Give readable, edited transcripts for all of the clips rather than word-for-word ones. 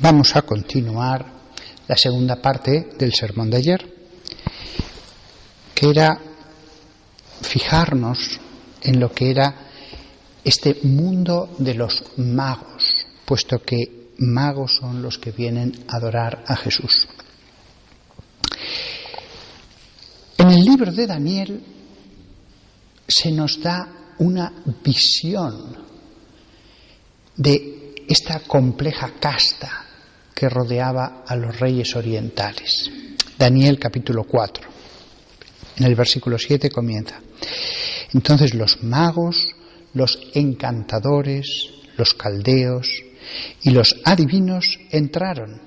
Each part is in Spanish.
Vamos a continuar la segunda parte del sermón de ayer, que era fijarnos en lo que era este mundo de los magos, puesto que magos son los que vienen a adorar a Jesús. En el libro de Daniel se nos da una visión de esta compleja casta que rodeaba a los reyes orientales. Daniel capítulo 4, en el versículo 7 comienza: entonces los magos, los encantadores, los caldeos y los adivinos entraron.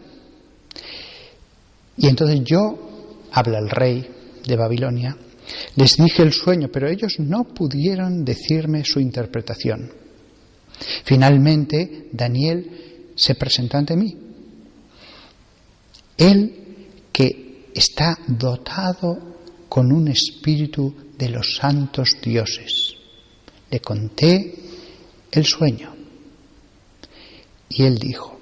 Y entonces yo, habla el rey de Babilonia, les dije el sueño, pero ellos no pudieron decirme su interpretación. Finalmente, Daniel se presentó ante mí. Él que está dotado con un espíritu de los santos dioses. Le conté el sueño. Y él dijo,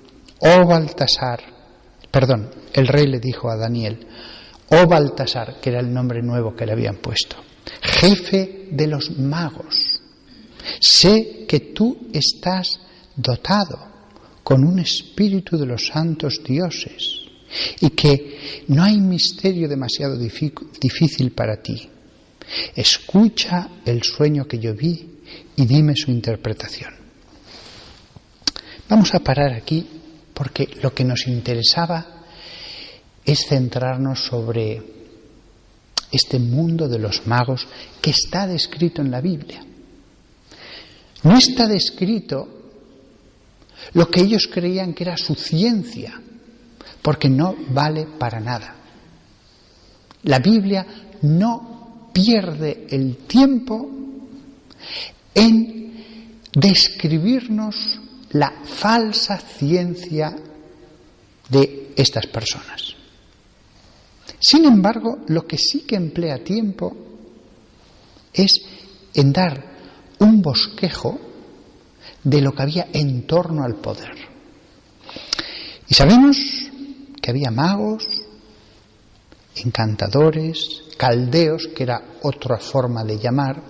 el rey le dijo a Daniel, oh Baltasar, que era el nombre nuevo que le habían puesto, jefe de los magos, sé que tú estás dotado con un espíritu de los santos dioses y que no hay misterio demasiado difícil para ti. Escucha el sueño que yo vi y dime su interpretación. Vamos a parar aquí porque lo que nos interesaba es centrarnos sobre este mundo de los magos que está descrito en la Biblia. No está descrito lo que ellos creían que era su ciencia, porque no vale para nada. La Biblia no pierde el tiempo en describirnos la falsa ciencia de estas personas. Sin embargo, lo que sí que emplea tiempo es en dar un bosquejo de lo que había en torno al poder. Y sabemos que había magos, encantadores, caldeos, que era otra forma de llamar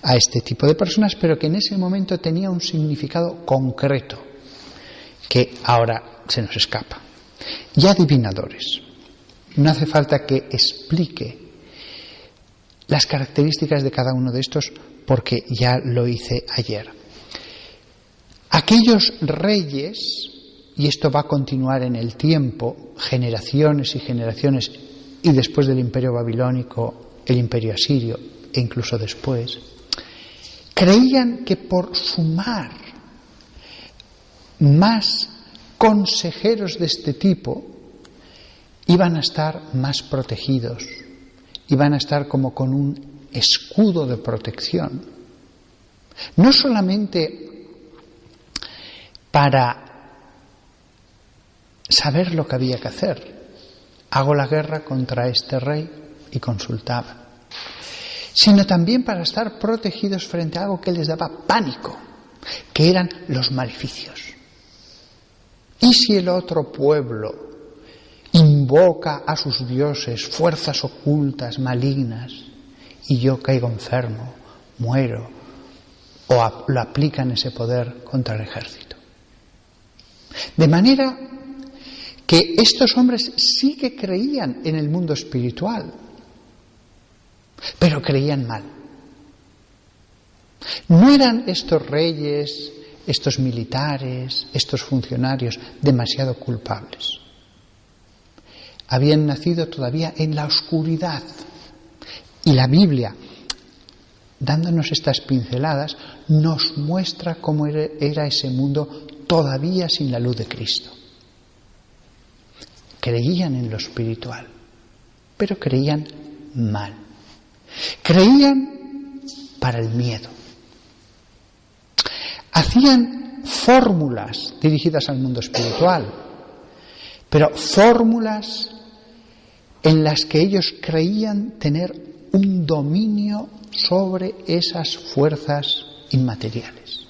a este tipo de personas, pero que en ese momento tenía un significado concreto que ahora se nos escapa. Y adivinadores. No hace falta que explique las características de cada uno de estos porque ya lo hice ayer. Aquellos reyes, y esto va a continuar en el tiempo, generaciones y generaciones, y después del imperio babilónico, el imperio asirio, e incluso después, creían que por sumar más consejeros de este tipo, iban a estar más protegidos, iban a estar como con un escudo de protección. No solamente para saber lo que había que hacer, hago la guerra contra este rey y consultaban, sino también para estar protegidos frente a algo que les daba pánico, que eran los maleficios. ¿Y si el otro pueblo invoca a sus dioses fuerzas ocultas, malignas, y yo caigo enfermo, muero, o lo aplican ese poder contra el ejército? De manera que estos hombres sí que creían en el mundo espiritual, pero creían mal. No eran estos reyes, estos militares, estos funcionarios demasiado culpables. Habían nacido todavía en la oscuridad. Y la Biblia, dándonos estas pinceladas, nos muestra cómo era ese mundo todavía sin la luz de Cristo. Creían en lo espiritual, pero creían mal. Creían para el miedo. Hacían fórmulas dirigidas al mundo espiritual, pero fórmulas en las que ellos creían tener un dominio sobre esas fuerzas inmateriales.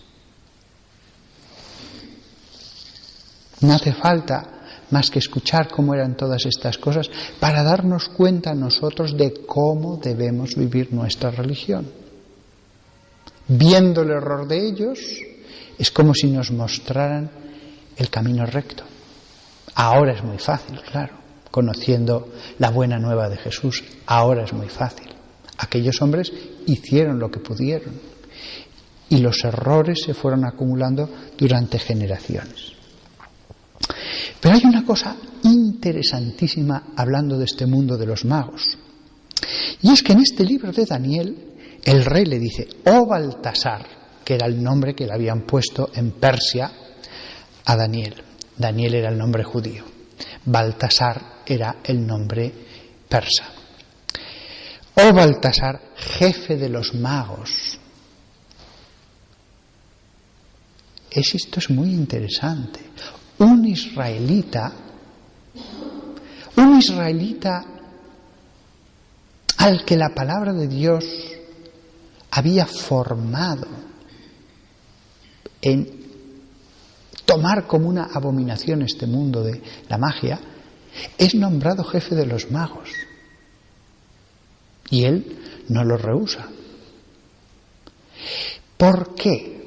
No hace falta más que escuchar cómo eran todas estas cosas para darnos cuenta nosotros de cómo debemos vivir nuestra religión. Viendo el error de ellos, es como si nos mostraran el camino recto. Ahora es muy fácil, claro, conociendo la buena nueva de Jesús, ahora es muy fácil. Aquellos hombres hicieron lo que pudieron y los errores se fueron acumulando durante generaciones. Pero hay una cosa interesantísima hablando de este mundo de los magos. Y es que en este libro de Daniel, el rey le dice, oh Baltasar, que era el nombre que le habían puesto en Persia a Daniel. Daniel era el nombre judío. Baltasar era el nombre persa. Oh Baltasar, jefe de los magos. Esto es muy interesante. Un israelita al que la palabra de Dios había formado en tomar como una abominación este mundo de la magia, es nombrado jefe de los magos. Y él no lo rehúsa. ¿Por qué?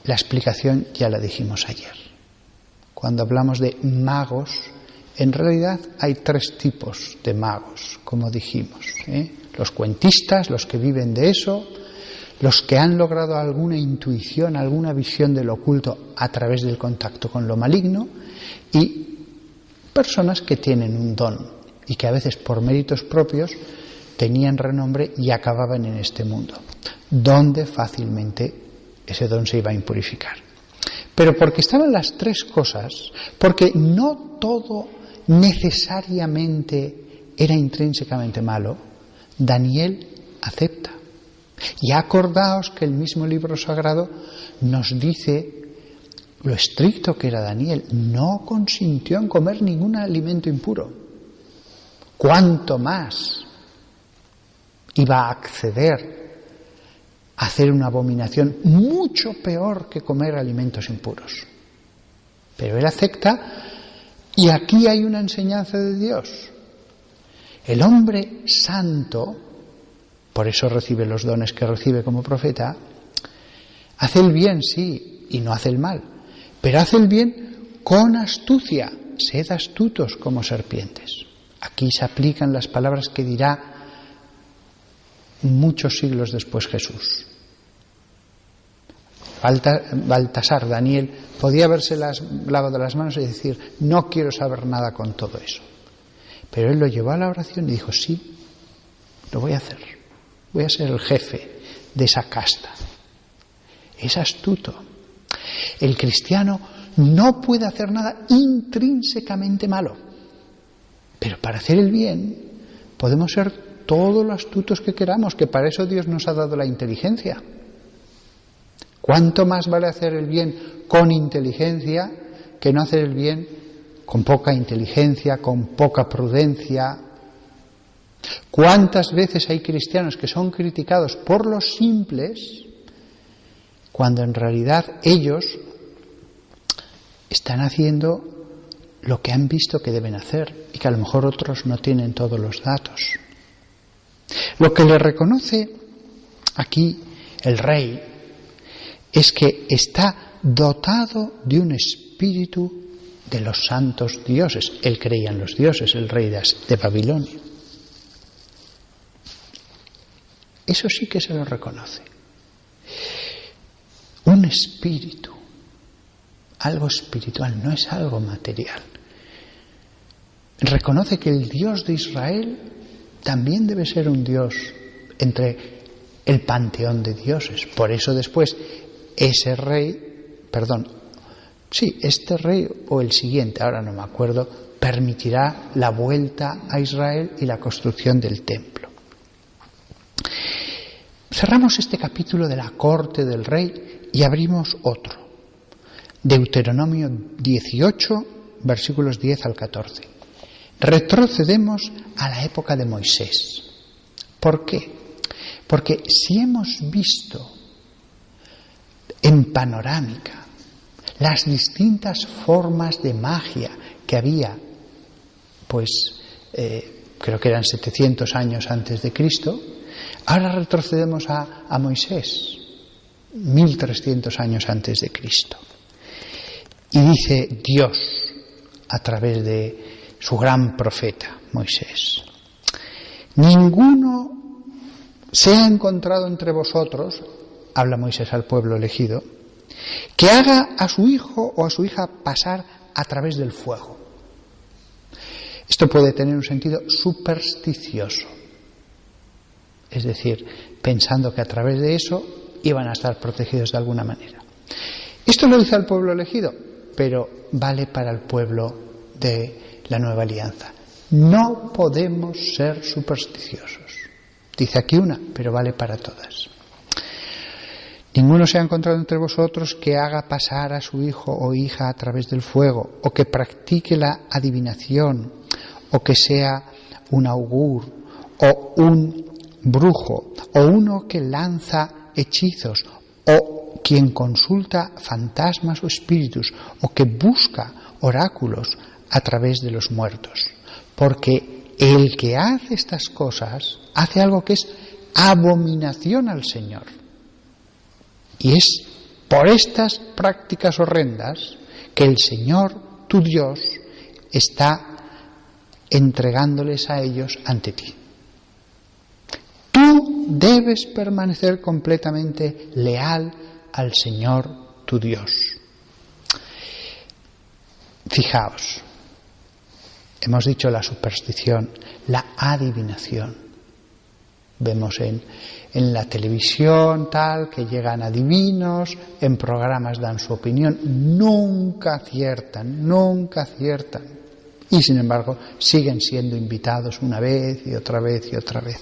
La explicación ya la dijimos ayer. Cuando hablamos de magos, en realidad hay 3 tipos de magos, como dijimos, Los cuentistas, los que viven de eso, los que han logrado alguna intuición, alguna visión de lo oculto a través del contacto con lo maligno, y personas que tienen un don y que a veces por méritos propios tenían renombre y acababan en este mundo, donde fácilmente ese don se iba a impurificar. Pero porque estaban las 3 cosas, porque no todo necesariamente era intrínsecamente malo, Daniel acepta. Y acordaos que el mismo libro sagrado nos dice lo estricto que era Daniel. No consintió en comer ningún alimento impuro. ¿Cuánto más iba a acceder a hacer una abominación mucho peor que comer alimentos impuros? Pero él acepta, y aquí hay una enseñanza de Dios. El hombre santo, por eso recibe los dones que recibe como profeta, hace el bien, sí, y no hace el mal, pero hace el bien con astucia. Sed astutos como serpientes. Aquí se aplican las palabras que dirá muchos siglos después Jesús. Baltasar, Daniel, podía haberse lavado las manos y decir, no quiero saber nada con todo eso. Pero él lo llevó a la oración y dijo, sí, lo voy a hacer. Voy a ser el jefe de esa casta. Es astuto. El cristiano no puede hacer nada intrínsecamente malo. Pero para hacer el bien podemos ser todo lo astutos que queramos, que para eso Dios nos ha dado la inteligencia. ¿Cuánto más vale hacer el bien con inteligencia que no hacer el bien con poca inteligencia, con poca prudencia? ¿Cuántas veces hay cristianos que son criticados por los simples cuando en realidad ellos están haciendo lo que han visto que deben hacer y que a lo mejor otros no tienen todos los datos? Lo que le reconoce aquí el rey es que está dotado de un espíritu de los santos dioses. Él creía en los dioses, el rey de Babilonia. Eso sí que se lo reconoce. Un espíritu, algo espiritual, no es algo material. Reconoce que el Dios de Israel también debe ser un Dios entre el panteón de dioses. Por eso después este rey o el siguiente, ahora no me acuerdo, permitirá la vuelta a Israel y la construcción del templo. Cerramos este capítulo de la corte del rey y abrimos otro. Deuteronomio 18, versículos 10 al 14. Retrocedemos a la época de Moisés. ¿Por qué? Porque si hemos visto en panorámica las distintas formas de magia que había, pues creo que eran 700 años antes de Cristo. Ahora retrocedemos a Moisés, 1300 años antes de Cristo. Y dice Dios, a través de su gran profeta, Moisés: ninguno se ha encontrado entre vosotros, habla Moisés al pueblo elegido, que haga a su hijo o a su hija pasar a través del fuego. Esto puede tener un sentido supersticioso, es decir, pensando que a través de eso iban a estar protegidos de alguna manera. Esto lo dice al pueblo elegido, pero vale para el pueblo de la nueva alianza. No podemos ser supersticiosos. Dice aquí una, pero vale para todas. Ninguno se ha encontrado entre vosotros que haga pasar a su hijo o hija a través del fuego, o que practique la adivinación, o que sea un augur, o un brujo, o uno que lanza hechizos, o quien consulta fantasmas o espíritus, o que busca oráculos a través de los muertos. Porque el que hace estas cosas hace algo que es abominación al Señor. Y es por estas prácticas horrendas que el Señor, tu Dios, está entregándoles a ellos ante ti. Tú debes permanecer completamente leal al Señor, tu Dios. Fijaos, hemos dicho la superstición, la adivinación. Vemos en la televisión tal, que llegan adivinos, en programas dan su opinión, nunca aciertan. Y sin embargo siguen siendo invitados una vez y otra vez y otra vez.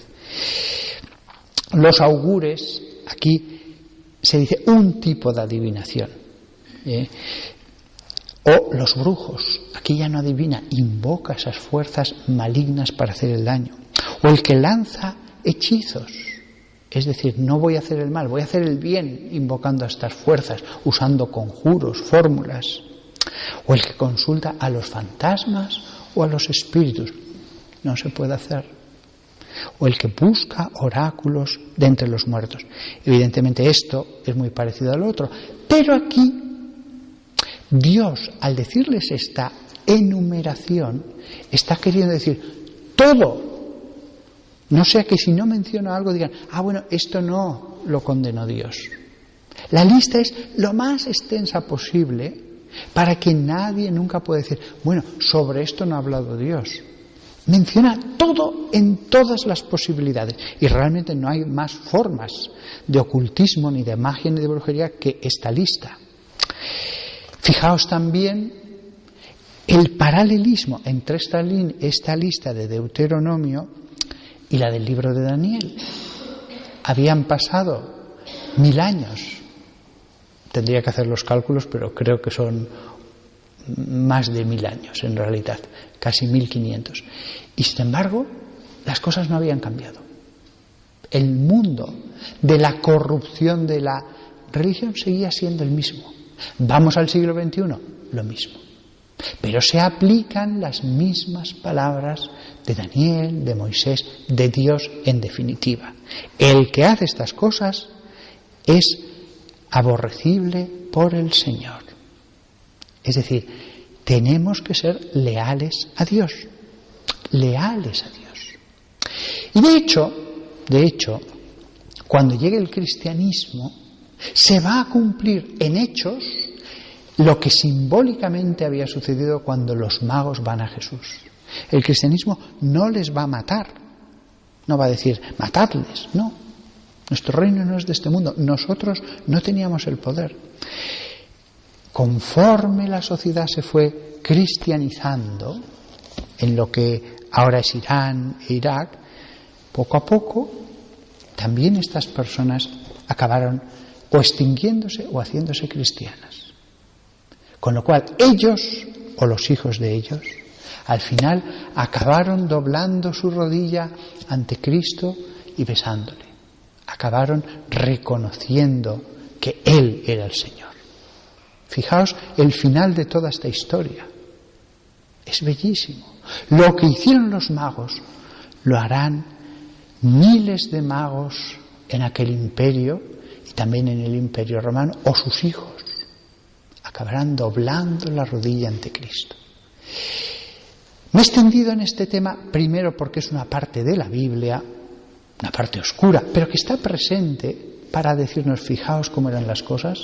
Los augures, aquí se dice un tipo de adivinación. O los brujos, aquí ya no adivina, invoca esas fuerzas malignas para hacer el daño. O el que lanza hechizos, es decir, no voy a hacer el mal, voy a hacer el bien invocando a estas fuerzas, usando conjuros, fórmulas. O el que consulta a los fantasmas o a los espíritus, no se puede hacer. O el que busca oráculos de entre los muertos. Evidentemente esto es muy parecido al otro, pero aquí Dios, al decirles esta enumeración, está queriendo decir todo. No sea que si no menciona algo digan, bueno, esto no lo condenó Dios. La lista es lo más extensa posible para que nadie nunca pueda decir, bueno, sobre esto no ha hablado Dios. Menciona todo en todas las posibilidades. Y realmente no hay más formas de ocultismo, ni de magia, ni de brujería que esta lista. Fijaos también el paralelismo entre esta lista de Deuteronomio y la del libro de Daniel. Habían pasado 1000 años. Tendría que hacer los cálculos, pero creo que son más de 1000 años en realidad, casi 1500. Y sin embargo, las cosas no habían cambiado. El mundo de la corrupción de la religión seguía siendo el mismo. Vamos al siglo XXI, lo mismo. Pero se aplican las mismas palabras de Daniel, de Moisés, de Dios en definitiva. El que hace estas cosas es aborrecible por el Señor. Es decir, tenemos que ser leales a Dios. Leales a Dios. Y de hecho, cuando llegue el cristianismo, se va a cumplir en hechos lo que simbólicamente había sucedido cuando los magos van a Jesús. El cristianismo no les va a matar, no va a decir matadles, no. Nuestro reino no es de este mundo, nosotros no teníamos el poder. Conforme la sociedad se fue cristianizando en lo que ahora es Irán e Irak, poco a poco también estas personas acabaron o extinguiéndose o haciéndose cristianas. Con lo cual ellos, o los hijos de ellos, al final acabaron doblando su rodilla ante Cristo y besándole. Acabaron reconociendo que Él era el Señor. Fijaos el final de toda esta historia. Es bellísimo. Lo que hicieron los magos lo harán miles de magos en aquel imperio y también en el imperio romano, o sus hijos. Acabarán doblando la rodilla ante Cristo. Me he extendido en este tema primero porque es una parte de la Biblia, una parte oscura, pero que está presente para decirnos, fijaos cómo eran las cosas,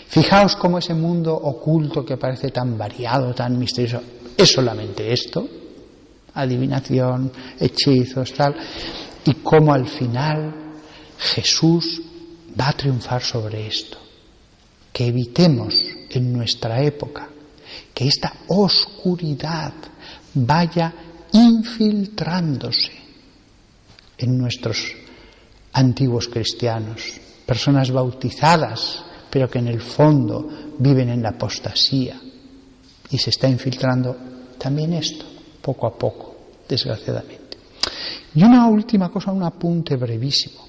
fijaos cómo ese mundo oculto que parece tan variado, tan misterioso, es solamente esto, adivinación, hechizos, tal, y cómo al final Jesús va a triunfar sobre esto. Que evitemos en nuestra época que esta oscuridad vaya infiltrándose en nuestros antiguos cristianos, personas bautizadas, pero que en el fondo viven en la apostasía. Y se está infiltrando también esto, poco a poco, desgraciadamente. Y una última cosa, un apunte brevísimo.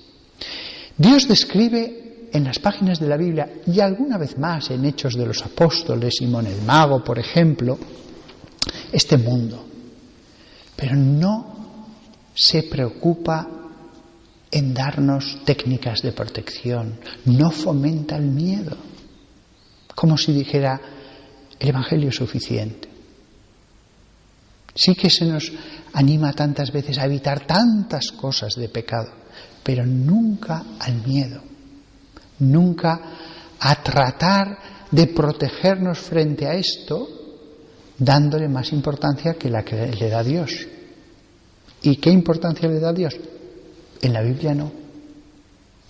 Dios describe en las páginas de la Biblia, y alguna vez más en Hechos de los Apóstoles, Simón el Mago, por ejemplo, este mundo. Pero no se preocupa en darnos técnicas de protección, no fomenta el miedo, como si dijera, el Evangelio es suficiente. Sí que se nos anima tantas veces a evitar tantas cosas de pecado, pero nunca al miedo, nunca a tratar de protegernos frente a esto, dándole más importancia que la que le da Dios. ¿Y qué importancia le da Dios? En la Biblia no.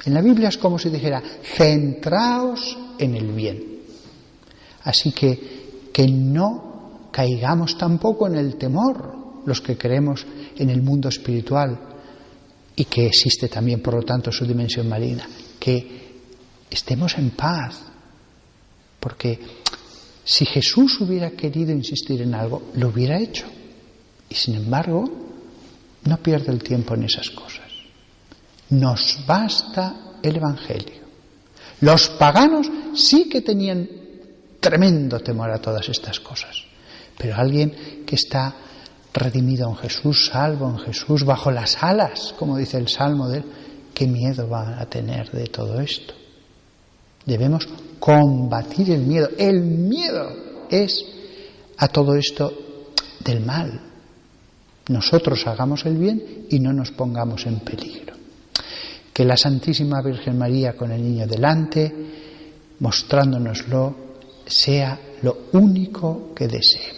En la Biblia es como si dijera, centraos en el bien. Así que no caigamos tampoco en el temor, los que creemos en el mundo espiritual y que existe también, por lo tanto, su dimensión maligna, que estemos en paz, porque si Jesús hubiera querido insistir en algo, lo hubiera hecho, y sin embargo no pierde el tiempo en esas cosas. Nos basta el Evangelio. Los paganos sí que tenían tremendo temor a todas estas cosas, pero alguien que está redimido en Jesús, salvo en Jesús, bajo las alas, como dice el Salmo de él, ¿qué miedo va a tener de todo esto? Debemos combatir el miedo. El miedo es a todo esto del mal. Nosotros hagamos el bien y no nos pongamos en peligro. Que la Santísima Virgen María con el niño delante, mostrándonoslo, sea lo único que deseo.